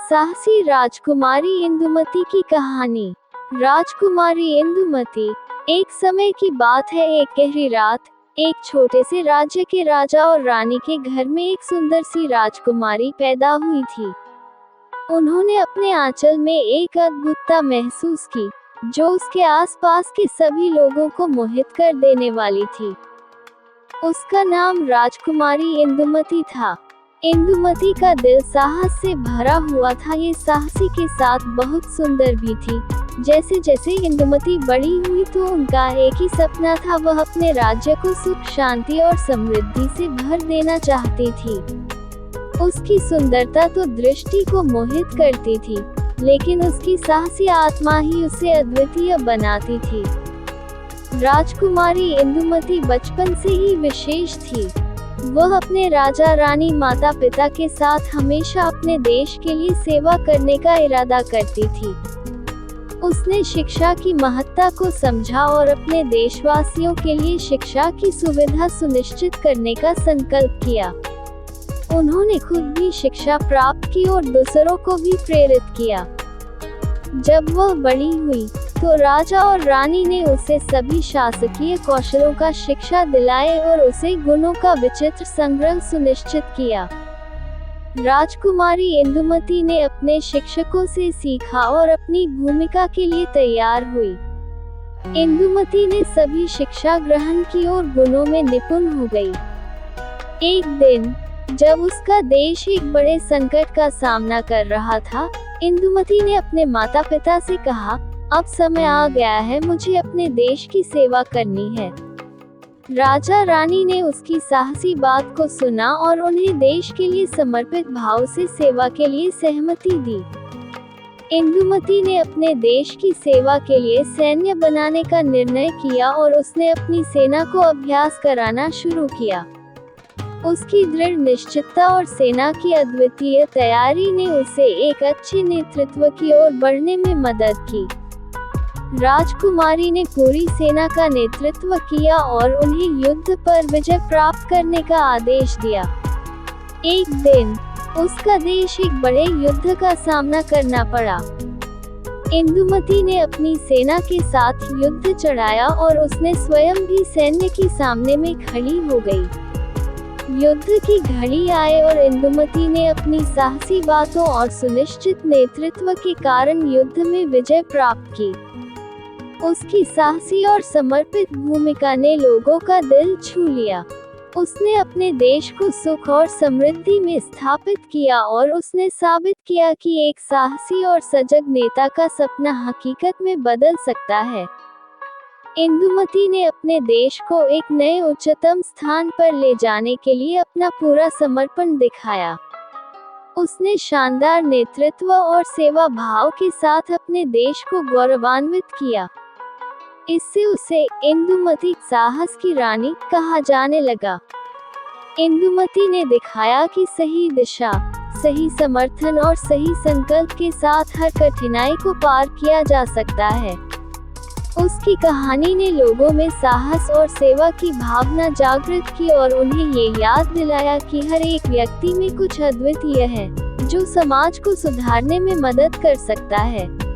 साहसी राजकुमारी इंदुमती की कहानी। राजकुमारी इंदुमती। एक समय की बात है, एक गहरी रात, एक छोटे से राज्य के राजा और रानी के घर में एक सुंदर सी राजकुमारी पैदा हुई थी। उन्होंने अपने आंचल में एक अद्भुतता महसूस की, जो उसके आसपास के सभी लोगों को मोहित कर देने वाली थी। उसका नाम राजकुमारी इंदुमती था। इंदुमती का दिल साहस से भरा हुआ था। ये साहसी के साथ बहुत सुंदर भी थी। जैसे जैसे इंदुमती बड़ी हुई तो उनका एक ही सपना था, वह अपने राज्य को सुख, शांति और समृद्धि से भर देना चाहती थी। उसकी सुंदरता तो दृष्टि को मोहित करती थी, लेकिन उसकी साहसी आत्मा ही उसे अद्वितीय बनाती थी। राजकुमारी इंदुमती बचपन से ही विशेष थी। वह अपने राजा, रानी, माता पिता के साथ हमेशा अपने देश के लिए सेवा करने का इरादा करती थी। उसने शिक्षा की महत्ता को समझा और अपने देशवासियों के लिए शिक्षा की सुविधा सुनिश्चित करने का संकल्प किया। उन्होंने खुद भी शिक्षा प्राप्त की और दूसरों को भी प्रेरित किया। जब वह बड़ी हुई तो राजा और रानी ने उसे सभी शासकीय कौशलों का शिक्षा दिलाए और उसे गुणों का विचित्र संग्रह सुनिश्चित किया। राजकुमारी इंदुमती ने अपने शिक्षकों से सीखा और अपनी भूमिका के लिए तैयार हुई। इंदुमती ने सभी शिक्षा ग्रहण की और गुणों में निपुण हो गई। एक दिन जब उसका देश एक बड़े संकट का सामना कर रहा था, इंदुमती ने अपने माता पिता से कहा, अब समय आ गया है, मुझे अपने देश की सेवा करनी है। राजा रानी ने उसकी साहसी बात को सुना और उन्हें देश के लिए समर्पित भाव से सेवा के लिए सहमति दी। इंदुमती ने अपने देश की सेवा के लिए सैन्य बनाने का निर्णय किया और उसने अपनी सेना को अभ्यास कराना शुरू किया। उसकी दृढ़ निश्चितता और सेना की अद्वितीय तैयारी ने उसे एक अच्छे नेतृत्व की ओर बढ़ने में मदद की। राजकुमारी ने पूरी सेना का नेतृत्व किया और उन्हें युद्ध पर विजय प्राप्त करने का आदेश दिया। एक दिन उसका देश एक बड़े युद्ध का सामना करना पड़ा। इंदुमती ने अपनी सेना के साथ युद्ध चढ़ाया और उसने स्वयं भी सैन्य के सामने में खड़ी हो गई। युद्ध की घड़ी आए और इंदुमती ने अपनी साहसी बातों और सुनिश्चित नेतृत्व के कारण युद्ध में विजय प्राप्त की। उसकी साहसी और समर्पित भूमिका ने लोगों का दिल छू लिया। उसने अपने देश को सुख और समृद्धि में स्थापित किया और उसने साबित किया कि एक साहसी और सजग नेता का सपना हकीकत में बदल सकता है। इंदुमती ने अपने देश को एक नए उच्चतम स्थान पर ले जाने के लिए अपना पूरा समर्पण दिखाया। उसने शानदार नेतृत्व और सेवा भाव के साथ अपने देश को गौरवान्वित किया। इससे उसे इंदुमती, साहस की रानी, कहा जाने लगा। इंदुमती ने दिखाया कि सही दिशा, सही समर्थन और सही संकल्प के साथ हर कठिनाई को पार किया जा सकता है। उसकी कहानी ने लोगों में साहस और सेवा की भावना जागृत की और उन्हें ये याद दिलाया कि हर एक व्यक्ति में कुछ अद्वितीय है, जो समाज को सुधारने में मदद कर सकता है।